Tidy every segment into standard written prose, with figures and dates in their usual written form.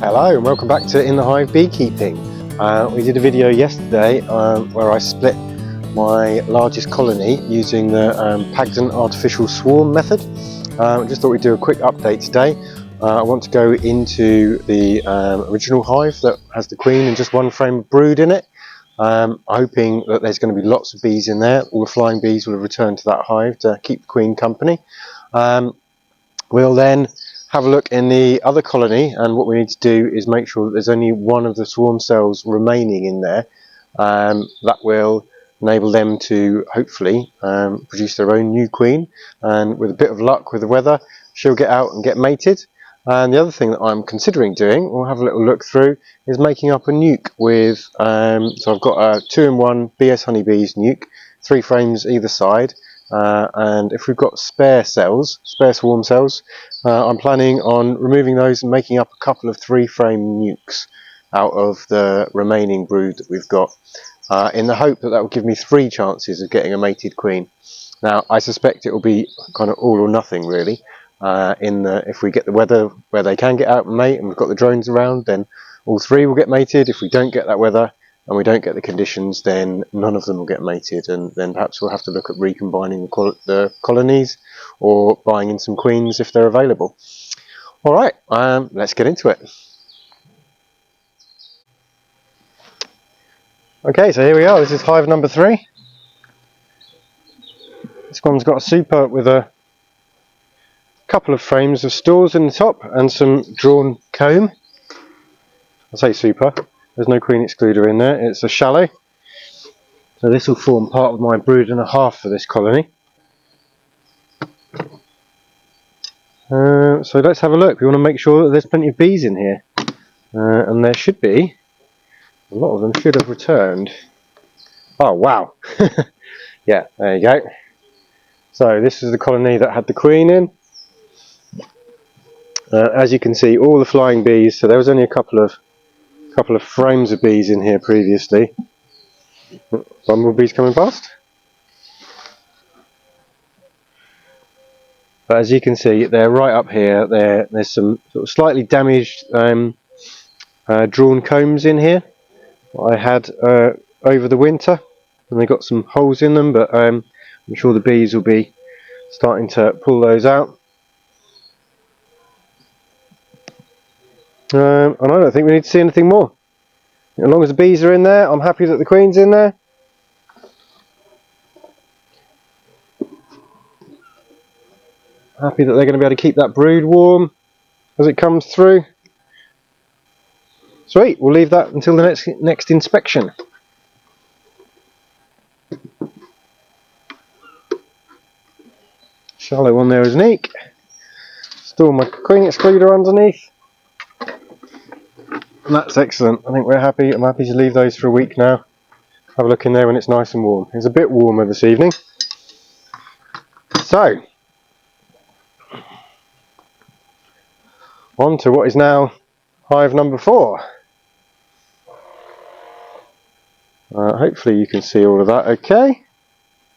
Hello and welcome back to In the Hive Beekeeping. We did a video yesterday where I split my largest colony using the Pagden Artificial Swarm method. I just thought we'd do a quick update today. I want to go into the original hive that has the queen and just one frame of brood in it. Hoping that there's going to be lots of bees in there. All the flying bees will have returned to that hive to keep the queen company. We'll then have a look in the other colony, and what we need to do is make sure that there's only one of the swarm cells remaining in there. That will enable them to hopefully produce their own new queen, and with a bit of luck with the weather she'll get out and get mated. And the other thing that I'm considering doing, we'll have a little look through, is making up a nuke with, so I've got a 2-in-1 BS honeybees nuke, 3 frames either side. And if we've got spare cells, spare swarm cells, I'm planning on removing those and making up a couple of 3-frame nukes out of the remaining brood that we've got, in the hope that that will give me 3 chances of getting a mated queen. Now I suspect it will be kind of all or nothing really. If we get the weather where they can get out and mate and we've got the drones around, then all 3 will get mated. If we don't get that weather and we don't get the conditions, then none of them will get mated, and then perhaps we'll have to look at recombining the colonies or buying in some queens if they're available. Alright, let's get into it. Okay, so here we are. This is hive number 3. This one's got a super with a couple of frames of stores in the top and some drawn comb. I say super, there's no queen excluder in there, it's a shallow. So this will form part of my brood and a half for this colony. So let's have a look. We want to make sure that there's plenty of bees in here. And there should be. A lot of them should have returned. Oh wow. Yeah, there you go. So this is the colony that had the queen in. As you can see, all the flying bees, so there was only a couple of frames of bees in here previously. Bumblebees coming past. But as you can see, they're right up here. There's some sort of slightly damaged drawn combs in here I had over the winter, and they got some holes in them, but I'm sure the bees will be starting to pull those out. And I don't think we need to see anything more. As long as the bees are in there, I'm happy that the queen's in there. Happy that they're going to be able to keep that brood warm as it comes through. Sweet, we'll leave that until the next inspection. Shallow one there is neat. Store my queen excluder underneath. And that's excellent. I think we're happy. I'm happy to leave those for a week now. Have a look in there when it's nice and warm. It's a bit warmer this evening. So, on to what is now hive number 4. Hopefully you can see all of that okay.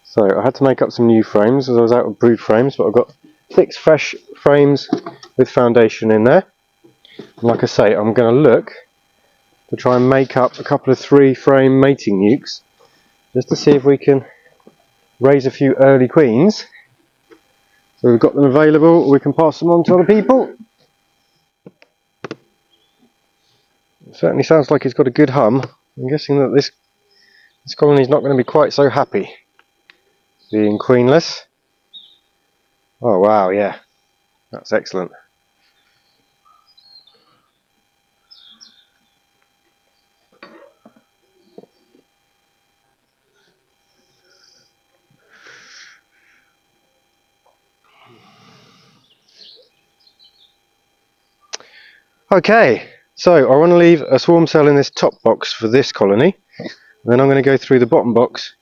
So I had to make up some new frames as I was out of brood frames, but I've got 6 fresh frames with foundation in there. And like I say, I'm going to look to try and make up a couple of 3-frame mating nukes, just to see if we can raise a few early queens. So we've got them available, we can pass them on to other people. It certainly sounds like it's got a good hum. I'm guessing that this colony is not going to be quite so happy being queenless. Oh wow, yeah, that's excellent. Okay, so I want to leave a swarm cell in this top box for this colony. Then I'm going to go through the bottom box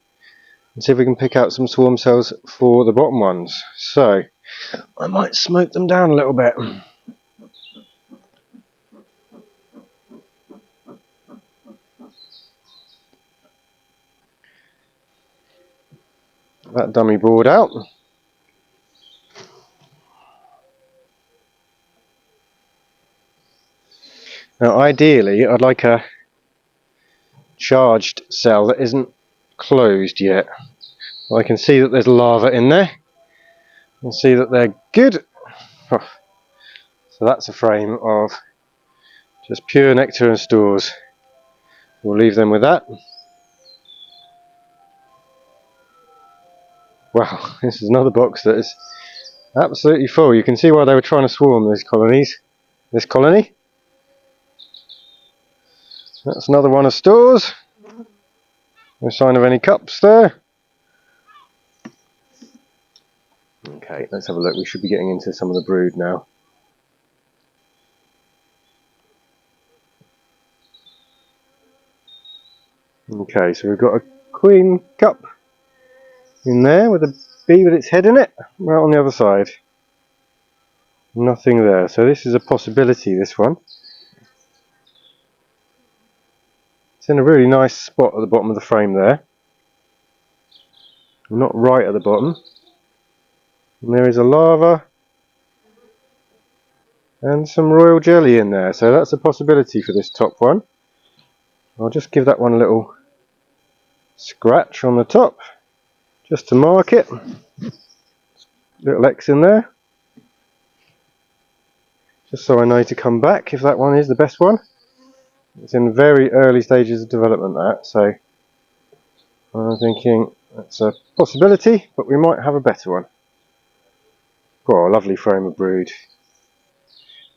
and see if we can pick out some swarm cells for the bottom ones. So I might smoke them down a little bit. That dummy board out. Now ideally I'd like a charged cell that isn't closed yet. I can see that there's larva in there. I can see that they're good. Oh, so that's a frame of just pure nectar and stores. We'll leave them with that. Wow, this is another box that is absolutely full. You can see why they were trying to swarm these colonies. This colony. That's another one of stores. No sign of any cups there. Okay, let's have a look. We should be getting into some of the brood now. Okay, so we've got a queen cup in there with a bee with its head in it, right on the other side. Nothing there, so this is a possibility, this one. It's in a really nice spot at the bottom of the frame there. Not right at the bottom. And there is a larva and some royal jelly in there, so that's a possibility for this top one. I'll just give that one a little scratch on the top, just to mark it. Little X in there. Just so I know to come back if that one is the best one. It's in very early stages of development, that, so I'm thinking that's a possibility, but we might have a better one. Oh, a lovely frame of brood.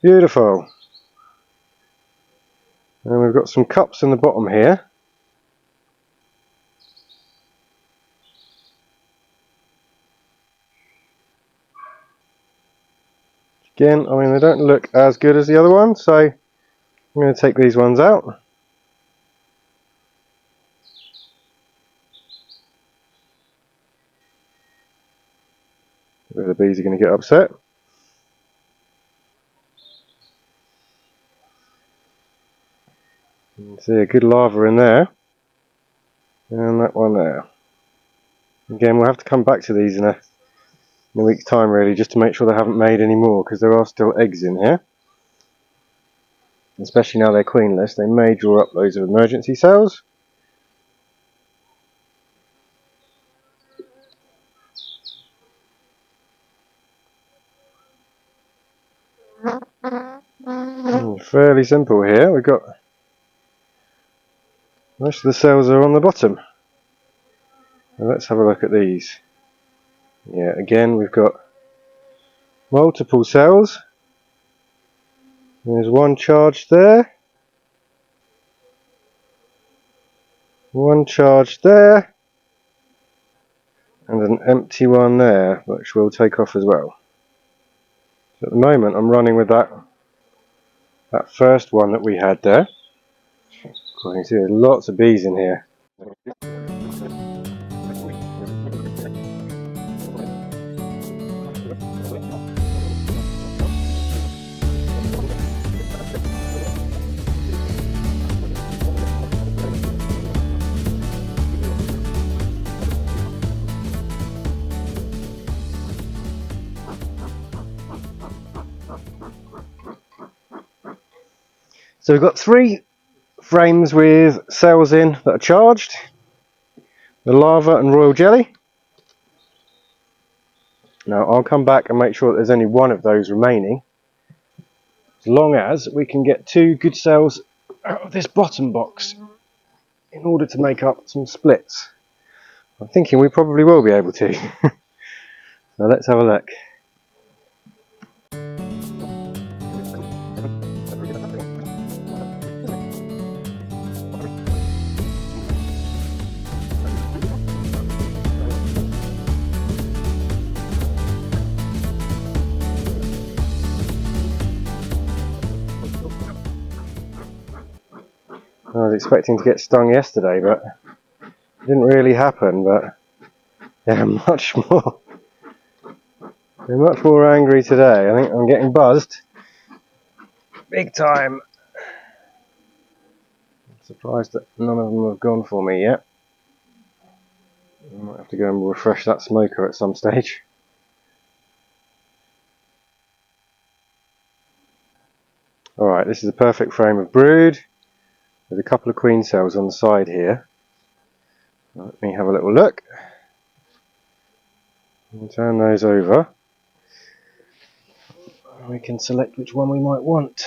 Beautiful. And we've got some cups in the bottom here. Again, I mean, they don't look as good as the other one, so I'm going to take these ones out. The bees are going to get upset. You can see a good larva in there. And that one there. Again, we'll have to come back to these in a week's time, really, just to make sure they haven't made any more, because there are still eggs in here. Especially now they're queenless, they may draw up loads of emergency cells. Fairly simple here. We've got most of the cells are on the bottom. Now let's have a look at these. Yeah, again we've got multiple cells. There's one charged there, one charged there, and an empty one there, which we'll take off as well. So at the moment I'm running with that first one that we had there. You can see there's lots of bees in here. So we've got 3 frames with cells in that are charged. The larva and royal jelly. Now I'll come back and make sure that there's only one of those remaining, as long as we can get 2 good cells out of this bottom box in order to make up some splits. I'm thinking we probably will be able to. So let's have a look. I was expecting to get stung yesterday, but it didn't really happen. But they're much more angry today. I think I'm getting buzzed big time. I'm surprised that none of them have gone for me yet. I might have to go and refresh that smoker at some stage. Alright, this is a perfect frame of brood with a couple of queen cells on the side here. Let me have a little look. We'll turn those over. We can select which one we might want.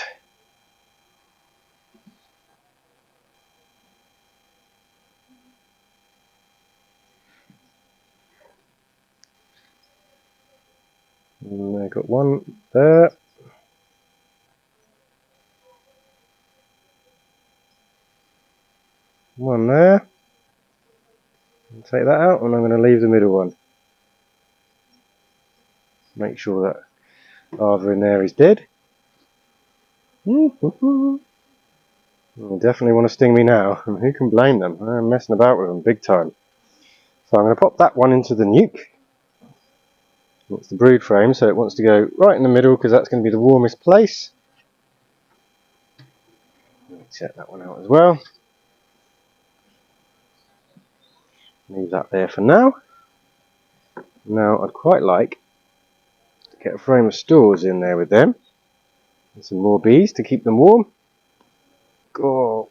And I've got one there. One there. I'll take that out and I'm going to leave the middle one. Make sure that larva in there is dead. They definitely want to sting me now, and who can blame them? I'm messing about with them big time. So I'm going to pop that one into the nuke. It's the brood frame, so it wants to go right in the middle because that's going to be the warmest place. Set that one out as well. Leave that there for now. Now I'd quite like to get a frame of stores in there with them. And some more bees to keep them warm. Oh,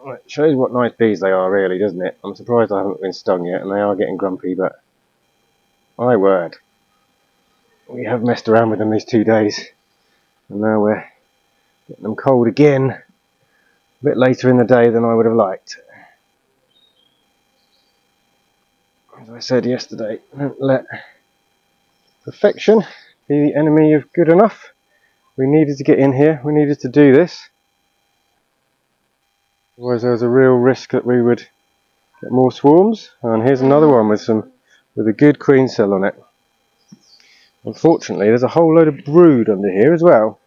it shows what nice bees they are really, doesn't it? I'm surprised I haven't been stung yet, and they are getting grumpy, but my word. We have messed around with them these 2 days. And now we're getting them cold again. A bit later in the day than I would have liked. As I said yesterday, don't let perfection be the enemy of good enough. We needed to get in here, we needed to do this. Otherwise there was a real risk that we would get more swarms. And here's another one with a good queen cell on it. Unfortunately there's a whole load of brood under here as well.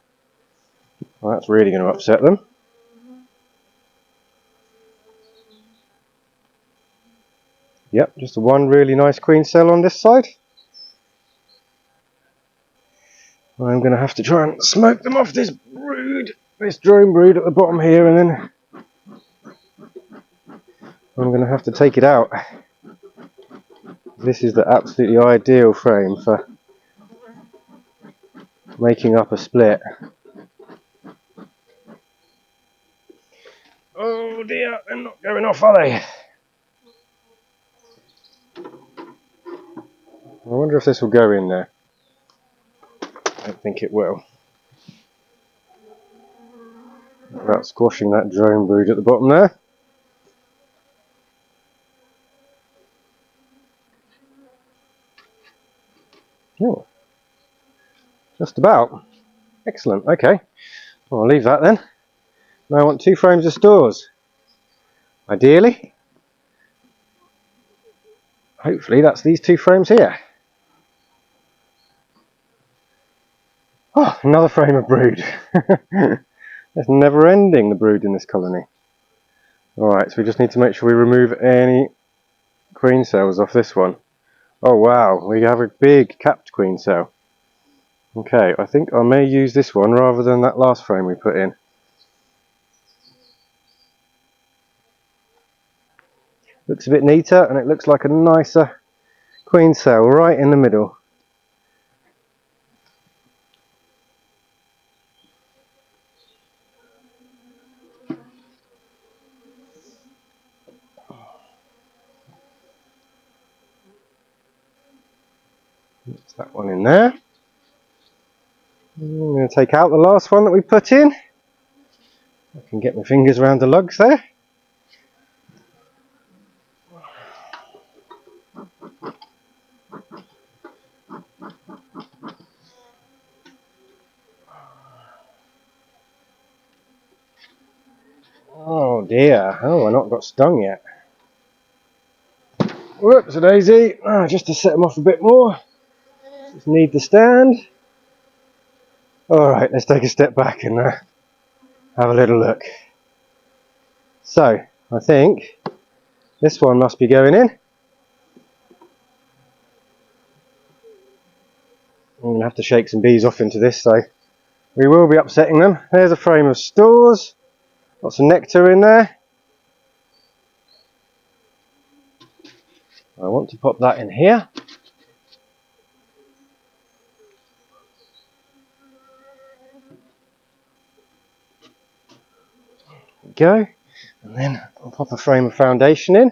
Well, that's really going to upset them. Yep, just one really nice queen cell on this side. I'm going to have to try and smoke them off this brood, this drone brood at the bottom here, and then I'm going to have to take it out. This is the absolutely ideal frame for making up a split. Oh dear, they're not going off, are they? I wonder if this will go in there. I don't think it will. About squashing that drone brood at the bottom there. Oh, just about. Excellent, okay. Well, I'll leave that then. Now I want 2 frames of stores. Ideally. Hopefully that's these 2 frames here. Oh, another frame of brood. It's never ending, the brood in this colony. Alright, so we just need to make sure we remove any queen cells off this one. Oh wow, we have a big capped queen cell. Okay, I think I may use this one rather than that last frame we put in. Looks a bit neater and it looks like a nicer queen cell right in the middle. That's that one in there. I'm going to take out the last one that we put in. I can get my fingers around the lugs there. Oh dear, oh, I've not got stung yet. Whoops a daisy, just to set them off a bit more. Just need the stand. Alright, let's take a step back and have a little look. So, I think this one must be going in. I'm going to have to shake some bees off into this, so we will be upsetting them. There's a frame of stores, lots of nectar in there. I want to pop that in here. go. And then I'll pop a frame of foundation in.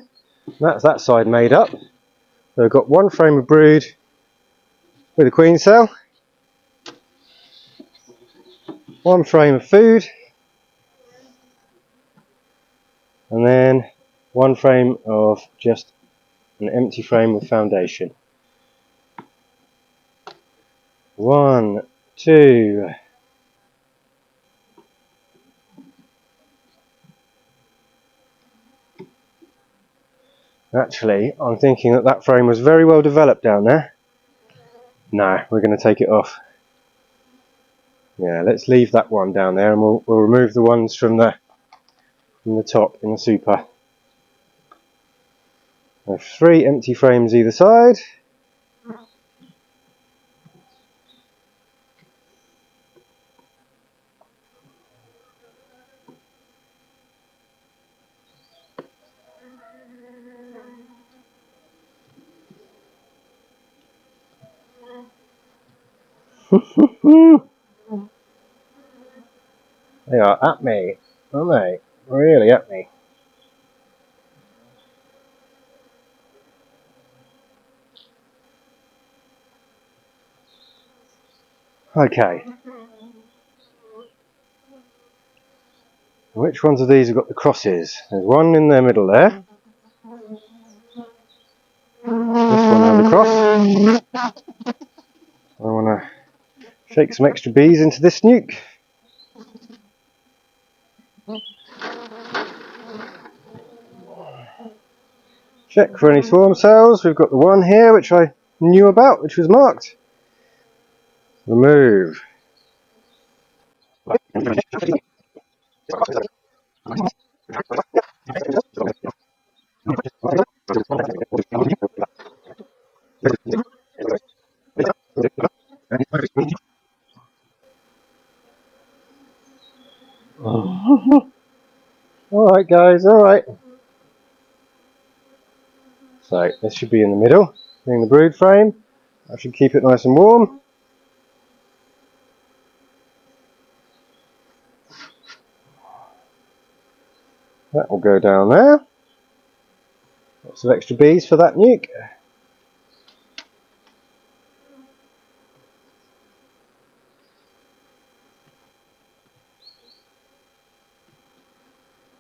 That's that side made up. So I've got one frame of brood with a queen cell, one frame of food, and then one frame of just an empty frame with foundation. 1, 2. Actually, I'm thinking that that frame was very well developed down there. No, we're going to take it off. Yeah, let's leave that one down there, and we'll remove the ones from the top in the super. There's 3 empty frames either side. They are at me, aren't they? Really at me. Okay. Which ones of these have got the crosses? There's one in the middle there. This one has a cross. I want to shake some extra bees into this nuke. Check for any swarm cells. We've got the one here which I knew about, which was marked. Remove. Alright guys, alright. So this should be in the middle, being the brood frame. I should keep it nice and warm. That will go down there. Lots of extra bees for that nuke.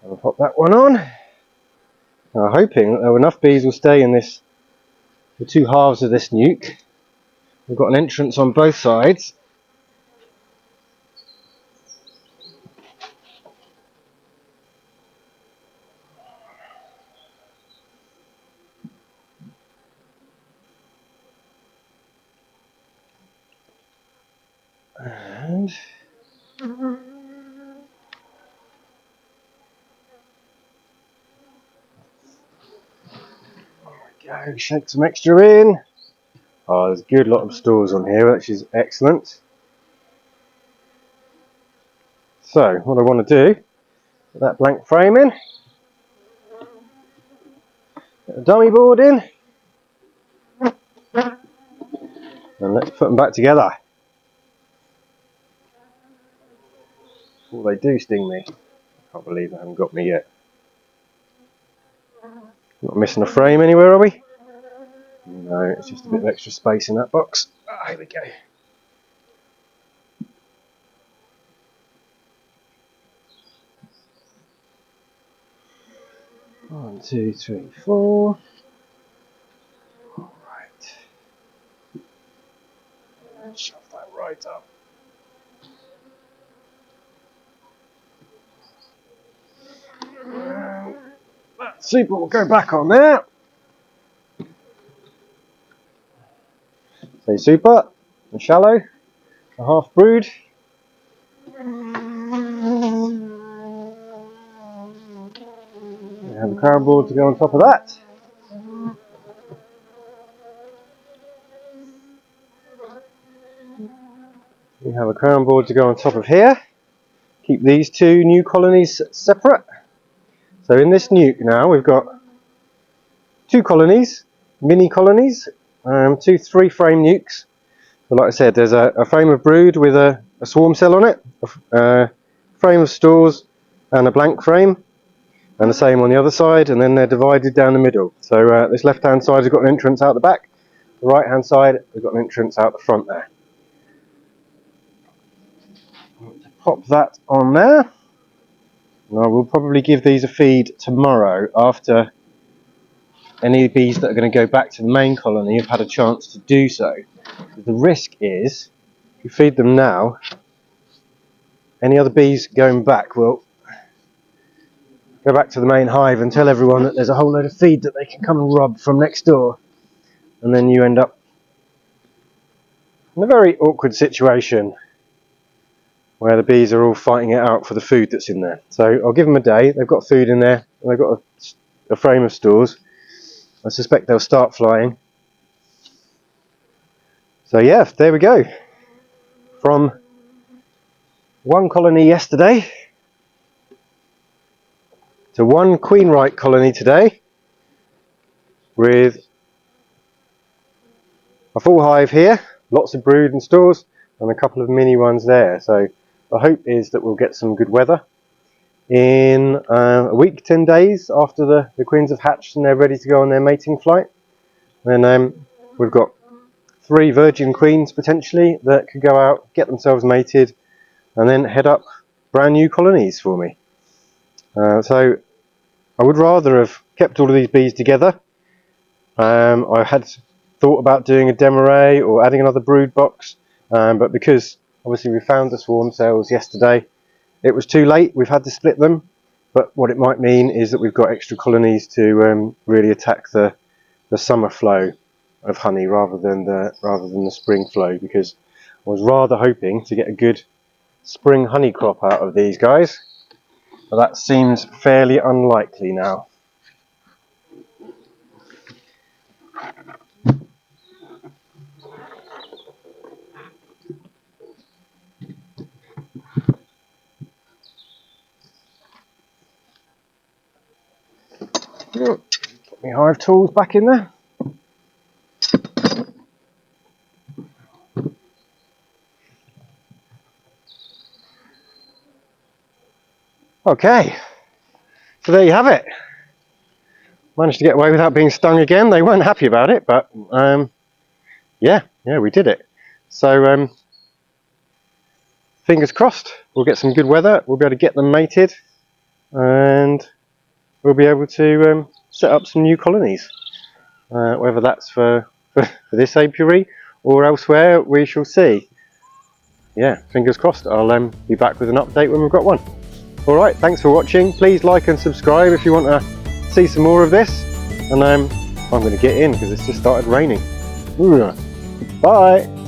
I'll pop that one on. Now, I'm hoping that enough bees will stay in this, the 2 halves of this nuke. We've got an entrance on both sides. And go, shake some extra in. Oh, there's a good lot of stores on here, which is excellent. So, what I want to do, put that blank frame in, get the dummy board in, and let's put them back together. Before they do sting me. I can't believe they haven't got me yet. Not missing a frame anywhere, are we? No, it's just a bit of extra space in that box. Ah, here we go. One, 2, 3, 4. Alright. Shove that right up. That super will go back on there. So super, a shallow, a half brood. We have a crown board to go on top of that. We have a crown board to go on top of here. Keep these 2 new colonies separate. So in this nuke now we've got 2 colonies, mini colonies, 2 3-frame nukes. So like I said, there's a frame of brood with a swarm cell on it, a frame of stores, and a blank frame, and the same on the other side, and then they're divided down the middle. So this left hand side has got an entrance out the back, the right hand side has got an entrance out the front there. Pop that on there. And I will probably give these a feed tomorrow after any bees that are going to go back to the main colony have had a chance to do so. The risk is, if you feed them now, any other bees going back will go back to the main hive and tell everyone that there's a whole load of feed that they can come and rob from next door, and then you end up in a very awkward situation where the bees are all fighting it out for the food that's in there. So I'll give them a day. They've got food in there, and they've got a frame of stores. I suspect they'll start flying. So yeah, there we go. From one colony yesterday to one queen-right colony today, with a full hive here, lots of brood and stores, and a couple of mini ones there. So the hope is that we'll get some good weather in a week, 10 days after the queens have hatched and they're ready to go on their mating flight. Then we've got 3 virgin queens potentially that could go out, get themselves mated, and then head up brand new colonies for me. So I would rather have kept all of these bees together. I had thought about doing a demarree or adding another brood box, but because obviously we found the swarm cells yesterday, it was too late. We've had to split them, but what it might mean is that we've got extra colonies to really attack the summer flow of honey rather than the spring flow, because I was rather hoping to get a good spring honey crop out of these guys, but that seems fairly unlikely now. Put my hive tools back in there. Okay, so there you have it. Managed to get away without being stung again. They weren't happy about it, but yeah, we did it. So fingers crossed, we'll get some good weather, we'll be able to get them mated, and we'll be able to set up some new colonies. Whether that's for this apiary or elsewhere, we shall see. Yeah, fingers crossed. I'll be back with an update when we've got one. Alright, thanks for watching. Please like and subscribe if you want to see some more of this. And I'm going to get in because it's just started raining. Bye!